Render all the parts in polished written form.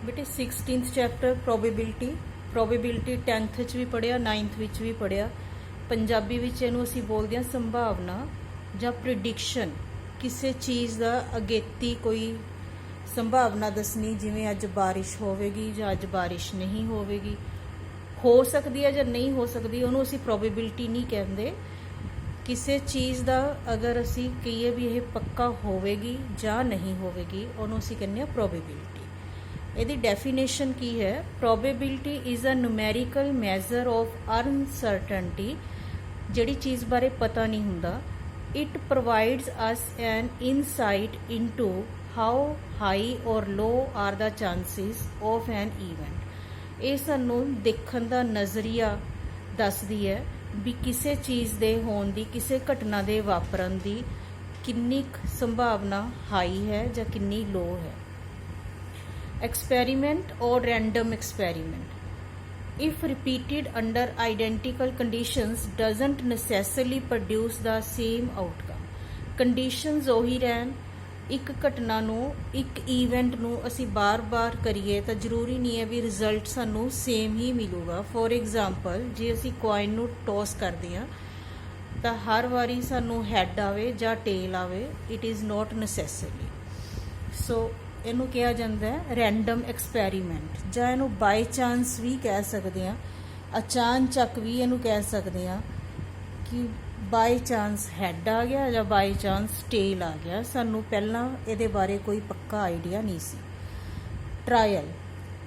बेटे 16th chapter probability 10th च भी पढ़िया 9th विच भी पढ़िया। पंजाबी विच इहनूं असीं बोलदे हां संभावना जां प्रिडिक्शन, किसी चीज़ दा अगेती कोई संभावना दसनी, जिवें अज बारिश होवेगी जां अज बारिश नहीं होवेगी, हो सकदी है जां नहीं हो सकदी, उहनूं असीं प्रोबेबिलिटी नहीं कहंदे। किसी चीज़ दा अगर असीं कहीए भी यह पक्का होवेगी जां नहीं होवेगी, उहनूं असीं कहंदे हां प्रोबेबिलिटी। ਇਹਦੀ ਡੈਫੀਨੇਸ਼ਨ ਕੀ ਹੈ? Probability is a numerical measure of uncertainty, ਜਿਹੜੀ ਚੀਜ਼ ਬਾਰੇ ਪਤਾ ਨਹੀਂ ਹੁੰਦਾ। It provides us an insight into how high or low are the chances of an event. ਇਹ ਸਾਨੂੰ ਦੇਖਣ ਦਾ ਨਜ਼ਰੀਆ ਦੱਸਦੀ ਹੈ ਵੀ ਕਿਸੇ ਚੀਜ਼ ਦੇ ਹੋਣ ਦੀ, ਕਿਸੇ ਘਟਨਾ ਦੇ ਵਾਪਰਨ ਦੀ ਕਿੰਨੀ ਸੰਭਾਵਨਾ ਹਾਈ ਹੈ ਜਾਂ ਕਿੰਨੀ ਲੋ ਹੈ। Experiment or random experiment, if repeated under identical conditions, doesn't necessarily produce the same outcome. Conditions ਉਹੀ ਰਹਿਣ, ਇੱਕ ਘਟਨਾ ਨੂੰ, ਇੱਕ ਈਵੈਂਟ ਨੂੰ ਅਸੀਂ ਬਾਰ-ਬਾਰ ਕਰੀਏ ਤਾਂ ਜ਼ਰੂਰੀ ਨਹੀਂ ਹੈ ਵੀ ਰਿਜ਼ਲਟ ਸਾਨੂੰ ਸੇਮ ਹੀ ਮਿਲੂਗਾ। ਫੋਰ ਐਗਜ਼ਾਮਪਲ, ਜੇ ਅਸੀਂ ਕੋਇਨ ਨੂੰ ਟੌਸ ਕਰਦੇ ਹਾਂ ਤਾਂ ਹਰ ਵਾਰੀ ਸਾਨੂੰ ਹੈਡ ਆਵੇ ਜਾਂ ਟੇਲ ਆਵੇ, ਇਟ ਇਜ਼ ਨੋਟ ਨੈਸੈਸਰੀ। ਸੋ ਇਹਨੂੰ ਕਿਹਾ ਜਾਂਦਾ ਹੈ ਰੈਂਡਮ ਐਕਸਪੈਰੀਮੈਂਟ, ਜਾਂ ਇਹਨੂੰ ਬਾਈ ਚਾਂਸ ਵੀ ਕਹਿ ਸਕਦੇ ਹਾਂ, ਅਚਾਨਚੱਕ ਵੀ ਇਹਨੂੰ ਕਹਿ ਸਕਦੇ ਹਾਂ ਕਿ ਬਾਈ ਚਾਂਸ ਹੈਡ ਆ ਗਿਆ ਜਾਂ ਬਾਈ ਚਾਂਸ ਟੇਲ ਆ ਗਿਆ, ਸਾਨੂੰ ਪਹਿਲਾਂ ਇਹਦੇ ਬਾਰੇ ਕੋਈ ਪੱਕਾ ਆਈਡੀਆ ਨਹੀਂ ਸੀ। Trial,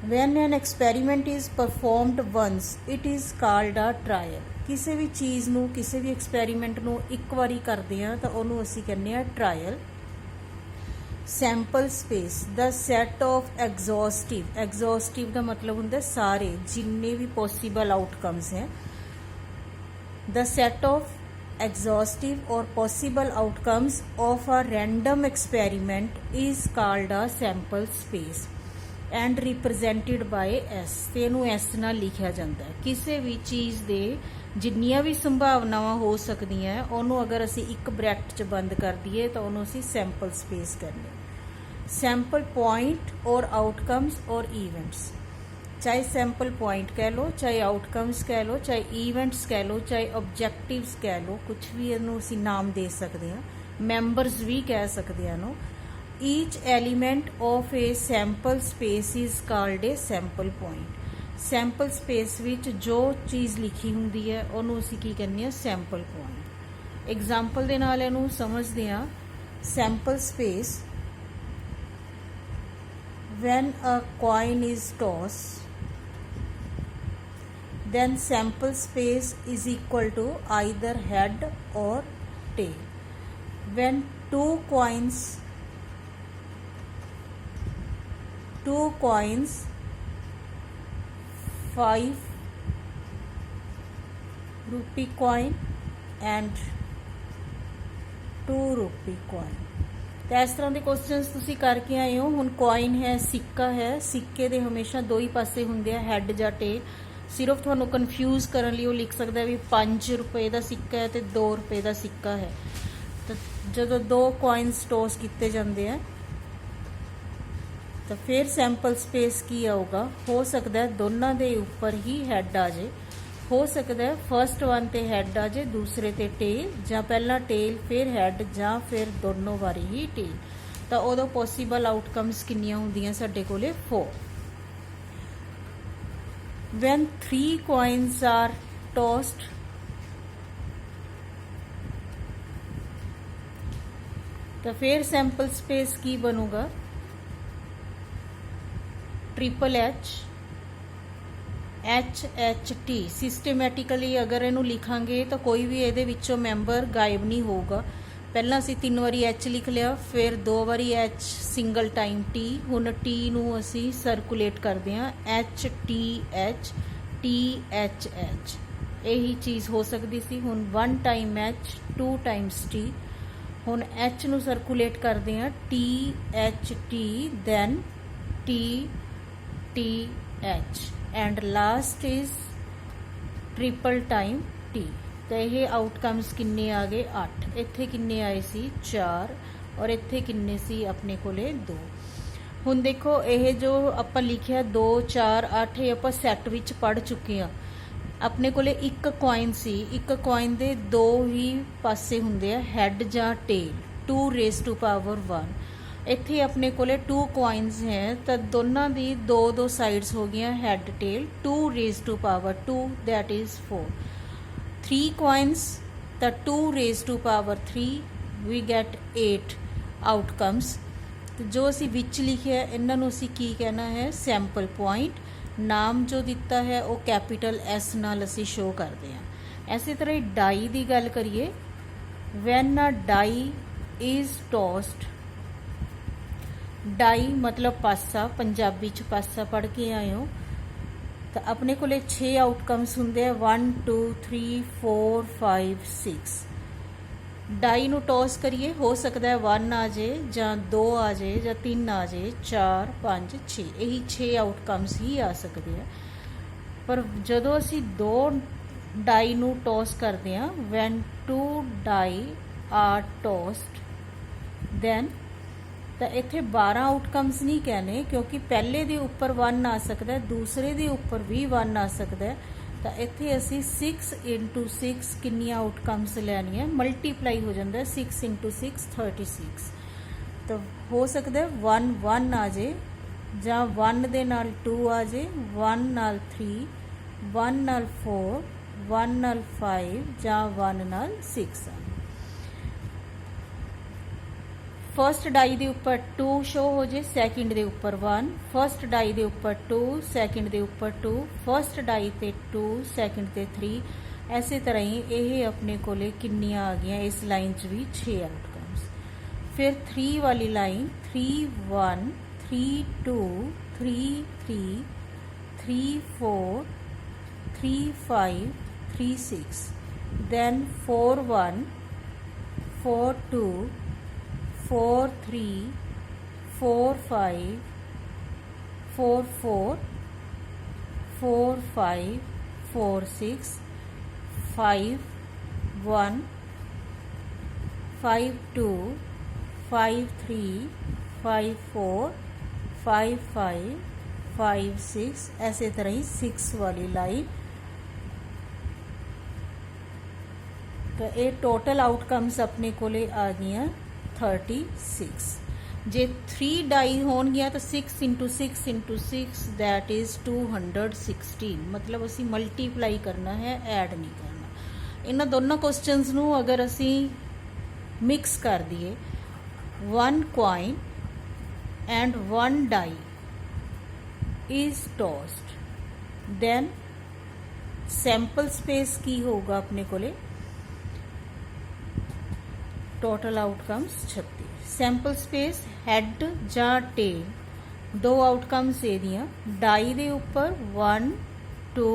when an experiment is performed once it is called a trial. ਕਿਸੇ ਵੀ ਚੀਜ਼ ਨੂੰ, ਕਿਸੇ ਵੀ ਐਕਸਪੈਰੀਮੈਂਟ ਨੂੰ ਇੱਕ ਵਾਰੀ ਕਰਦੇ ਹਾਂ ਤਾਂ ਉਹਨੂੰ ਅਸੀਂ ਕਹਿੰਦੇ ਹਾਂ trial. Sample space, the set of exhaustive का मतलब होंगे सारे जिन्ने भी पॉसिबल आउटकम्स हैं। द सैट ऑफ एग्जॉस्टिव और possible outcomes of a random experiment is called a sample space and represented by S. ते इहनूं एस नाल लिखिया जाता है। किसी भी चीज़ दे जिन्नियां भी संभावनावां हो सकदियां, उहनूं अगर असीं एक ब्रैकेट च बंद कर दईए तो उहनूं असीं सैंपल स्पेस कहंदे। सैंपल पॉइंट और आउटकम्स और इवेंट्स, चाहे सैंपल पॉइंट कह लो, चाहे आउटकम्स कह लो, चाहे इवेंट्स कह लो, चाहे ऑब्जेक्टिव्स कह लो, कुछ भी इहनूं असीं नाम दे सकते हैं। मैंबरस भी कह सकते हैं इहनूं। Each element of a sample space is called a sample point. Sample space which जो चीज़ लिखी हुंदी है उहनूं असीं की कहंदे हां सैंपल पॉइंट। एग्जाम्पल दे नाल इहनूं समझदे हां। Sample space, when a coin is tossed, then sample space is equal to either head or tail. When two coins 5 rupee coin and 2 rupee coin, तो इस तरह के क्वेश्चन तुसी करके आए हो। हुण कॉइन है, सिक्का है, सिक्के दे हमेशा दो ही पासे हुंदे आ, हैड जां टेल। सिर्फ तुहानूं कन्फ्यूज करन लई लिख सकदा भी 5 रुपए का सिक्का है तो 2 रुपए का सिक्का है। तो जदों दो कॉइन्स टॉस किए जाते हैं तो फिर सैंपल स्पेस की आऊगा। हो सकता है दोनों के उपर ही हैड आ जाए, हो सकता है फर्स्ट वन ते हैड आ जाए, दूसरे ते टेल, जां पहला टेल फिर हैड, जां फिर दोनों बारी ही टेल। तो उदों पॉसिबल आउटकम्स किन्नियां हुंदियां साडे कोले 4। When 3 coins are tossed, तो फिर सैंपल स्पेस की बनूगा ट्रिपल एच टी। सिस्टमैटिकली अगर इनू लिखांगे तो कोई भी ये विचों मैंबर गायब नहीं होगा। पहला असी 3 बारी एच लिख लिया, फिर 2 बारी एच सिंगल टाइम टी। हुण टी नू असी सर्कुलेट करते हैं एच टी एच यही चीज़ हो सकती सी। हुण 1 टाइम एच 2 टाइम्स टी। हुण एच नू सर्कुलेट करते हैं T H T, then T T H and last is triple time T. तो ये आउटकम्स किन्ने आ गए 8। इत्थे किन्ने आए सी 4 और इत्थे किन्ने सी अपने कोले 2। ਹੁਣ ਦੇਖੋ ਇਹ ਜੋ ਆਪਾਂ ਲਿਖਿਆ 2 4 8 ਇਹ ਆਪਾਂ ਸੈੱਟ ਵਿੱਚ ਪੜ ਚੁੱਕੇ ਆ। ਆਪਣੇ ਕੋਲੇ ਇੱਕ ਕੋਇਨ ਸੀ, ਇੱਕ ਕੋਇਨ ਦੇ ਦੋ ਹੀ ਪਾਸੇ ਹੁੰਦੇ ਆ, ਹੈਡ ਜਾਂ ਟੇਲ, 2 ਰੇਜ਼ ਟੂ ਪਾਵਰ 1। ਇੱਥੇ ਆਪਣੇ ਕੋਲੇ 2 ਕੋਇਨਸ ਹੈ ਤਾਂ ਦੋਨਾਂ ਦੀ ਦੋ ਸਾਈਡਸ ਹੋ ਗਈਆਂ head tail, 2 raise to power 2 that is 4। 3 coins ਤਾਂ 2 raised to power 3 we get 8 outcomes। ਤੇ ਜੋ ਅਸੀਂ ਵਿੱਚ ਲਿਖਿਆ ਇਹਨਾਂ ਨੂੰ ਅਸੀਂ ਕੀ ਕਹਿਣਾ ਹੈ, ਸੈਂਪਲ ਪੁਆਇੰਟ। ਨਾਮ ਜੋ ਦਿੱਤਾ ਹੈ ਉਹ ਕੈਪੀਟਲ S ਨਾਲ ਅਸੀਂ ਸ਼ੋ ਕਰਦੇ ਹਾਂ। ਇਸੇ ਤਰ੍ਹਾਂ ਹੀ ਡਾਈ ਦੀ ਗੱਲ ਕਰੀਏ, when a die is tossed, ਡਾਈ ਮਤਲਬ ਪਾਸਾ, ਪੰਜਾਬੀ ਚ ਪਾਸਾ ਪੜ੍ਹ ਕੇ ਆਏ ਹੋ ਤਾਂ ਆਪਣੇ ਕੋਲੇ 6 ਆਊਟਕਮਸ ਹੁੰਦੇ ਆ, 1 2 3 4 5 6। ਡਾਈ ਨੂੰ ਟੌਸ ਕਰੀਏ, ਹੋ ਸਕਦਾ ਹੈ 1 ਆ ਜਾਏ ਜਾਂ 2 ਆ ਜਾਏ ਜਾਂ 3 ਆ ਜਾਏ, 4 5 6, ਇਹੀ 6 ਆਊਟਕਮਸ ਹੀ ਆ ਸਕਦੇ ਆ। ਪਰ ਜਦੋਂ ਅਸੀਂ 2 ਡਾਈ ਨੂੰ ਟੌਸ ਕਰਦੇ ਆ, when 2 die are tossed then, ਤਾਂ ਇੱਥੇ 12 ਆਊਟਕਮਸ ਨਹੀਂ ਕਹਿਣੇ ਕਿਉਂਕਿ ਪਹਿਲੇ ਦੇ ਉੱਪਰ 1 ਆ ਸਕਦਾ, ਦੂਸਰੇ ਦੇ ਉੱਪਰ ਵੀ 1 ਆ ਸਕਦਾ। ਤਾਂ ਇੱਥੇ ਅਸੀਂ 6 into 6 ਕਿੰਨੀਆਂ ਆਊਟਕਮਸ ਲੈਣੀਆਂ, ਮਲਟੀਪਲਾਈ ਹੋ ਜਾਂਦਾ 6 into 6 36। ਤਾਂ ਹੋ ਸਕਦਾ 1 1 ਆ ਜੇ ਜਾਂ 1 ਦੇ ਨਾਲ 2 ਆ ਜੇ, 1 ਨਾਲ 3, 1 ਨਾਲ 4, 1 ਨਾਲ 5 ਜਾਂ 1 ਨਾਲ 6 ਆ। फर्स्ट डाई के उपर 2 शो हो जाए, सैकेंड के उपर 1, फर्स्ट डाई के उपर 2, सैकेंड के उपर 2, फर्स्ट डाई ते 2, सैकेंड ते 3। इस तरह ही ये अपने कोले किन्नियां आ गई, इस लाइन च भी 6 आउटकम्स। फिर 3 वाली लाइन 3 1 3 2 3 3 3 4 3 5 3 6, then 4 1 4 2 4 3 4 5 4 4 4 5 4 6 5 1 5 2 5 3 5 4 5 5 5 6। ऐसे तरह ही 6 वाली लाइन। तो ये टोटल आउटकम्स अपने कोले आ गई 36। जे 3 डाई होणगियां तो 6 into 6 into 6 that is 216। मतलब असी मल्टीप्लाई करना है, ऐड नहीं करना। इन्हां दोनों क्वेश्चंस नू अगर असी मिक्स कर दिए, 1 coin and 1 die is tossed, then sample space की होगा अपने कोले, total outcomes 36। Sample space had जां टेल, 2 आउटकम्स एदियां, डाई दे उपर 1 2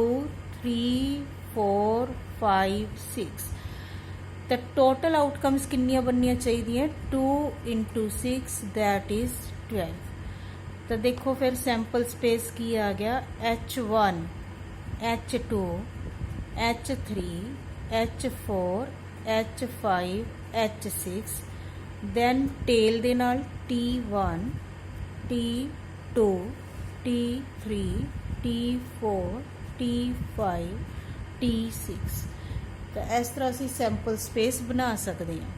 3 4 5 6। तो टोटल आउटकम्स किन्नियां बननियां चाहिए, 2 into 6 that is 12। तो देखो फिर सैंपल स्पेस की आ गया, H1 H2 H3 H4 H5 H6, then tell दे नाल T1 T2 T3 T4 T5 T6। तो इस तरह असी सैंपल स्पेस बना सकते हैं।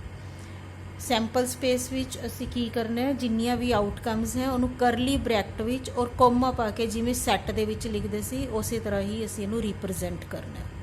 सैंपल स्पेस विच असी की करना है, जिन्नियां भी आउटकम्स हैं उन्होंने करली ब्रैकेट विच और कोमा पा के जिवें सैट दे विच लिखदे सी उसी तरह ही असी इहनूं रिप्रजेंट करना है।